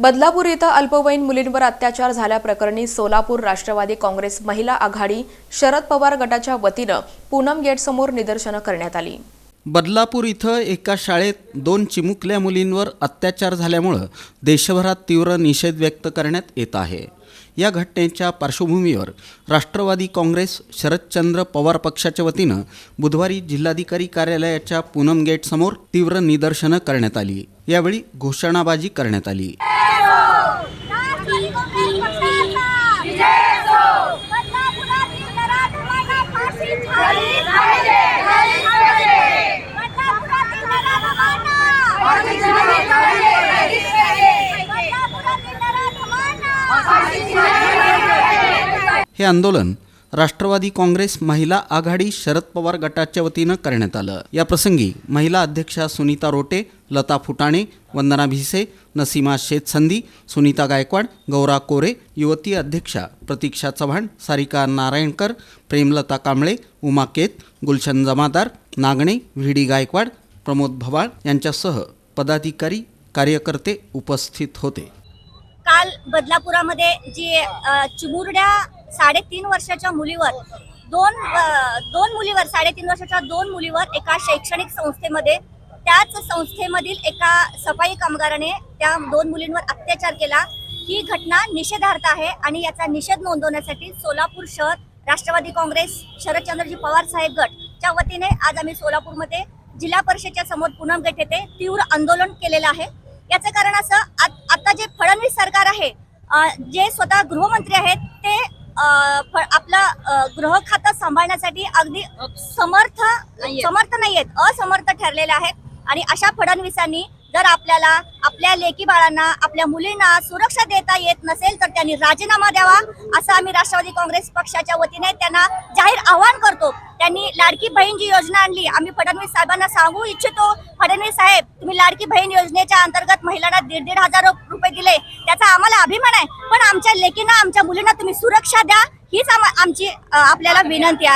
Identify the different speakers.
Speaker 1: बदलापूर इथं अल्पवयीन मुलींवर अत्याचार झाल्याप्रकरणी सोलापूर राष्ट्रवादी काँग्रेस महिला आघाडी शरद पवार गटाच्या वतीनं पूनम गेटसमोर निदर्शनं करण्यात आली।
Speaker 2: बदलापूर इथं एका शाळेत 2 चिमुकल्या मुलींवर अत्याचार झाल्यामुळे देशभरात तीव्र निषेध व्यक्त करण्यात येत आहे। या घटनेच्या पार्श्वभूमीवर राष्ट्रवादी काँग्रेस शरदचंद्र पवार पक्षाच्या वतीनं बुधवारी जिल्हाधिकारी कार्यालयाच्या पूनम गेट समोर तीव्र निदर्शनं करण्यात आली। यावेळी घोषणाबाजी करण्यात आली। हे आंदोलन राष्ट्रवादी काँग्रेस महिला आघाडी शरद पवार गटाच्या वतीनं करण्यात आलं। या प्रसंगी महिला अध्यक्षा सुनीता रोटे, लता फुटाणे, वंदना भिसे, नसीमा शेतसंदी, सुनीता गायकवाड, गौरा कोरे, युवती अध्यक्षा प्रतीक्षा चव्हाण, सारिका नारायणकर, प्रेमलता कांबळे, उमा केत, गुलशन जमादार, नागणे, व्हीडी गायकवाड, प्रमोद भवाळ यांच्यासह पदाधिकारी कार्यकर्ते उपस्थित होते।
Speaker 3: काल बदलापुरामध्ये जी चिमुरड्या 3.5 वर्षाच्या मुलीवर दोन मुलीवर 3.5 वर्षाच्या 2 मुलीवर एका शैक्षणिक संस्थेमध्ये त्याच संस्थेमधील एका सफाई कामगाराने त्या 2 मुलींवर अत्याचार केला। ही घटना निषेधार्ह आहे आणि याचा निषेध नोंदवण्यासाठी सोलापूर शहर राष्ट्रवादी काँग्रेस शरदचंद्रजी पवार साहेब गटच्या वतीने आज आम्ही सोलापूरमध्ये जिल्हा परिषदेच्या समोर पूनम गेट येथे तीव्र आंदोलन केलेलं आहे। याचं कारण असं आता जे फडणवीस सरकार आहे, जे स्वतः गृहमंत्री आहेत, ते आपलं गृह खातं सांभाळण्यासाठी अगदी समर्थ नाहीयेत, असमर्थ ठरलेले आहेत। आणि अशा फडणवीसांनी जर आपल्याला आपल्या लेकी बाळांना, आपल्या मुलींना सुरक्षा देता येत नसेल तर त्यांनी राजीनामा द्यावा, असं आम्ही राष्ट्रवादी काँग्रेस पक्षाच्या वतीने त्यांना जाहीर आवाहन करतो। त्यांनी लाडकी बहीण जी योजना आणली, आम्ही फडणवीस साहेबांना सांगू इच्छितो, फडणवीस साहेब, तुम्ही लाडकी बहीण योजनेच्या अंतर्गत महिलांना 1,500 रुपये दिले, त्याचा आम्हाला अभिमान आहे, पण आमच्या लेकींना, आमच्या मुलींना तुम्ही सुरक्षा द्या, हीच आमची आपल्याला विनंती आहे।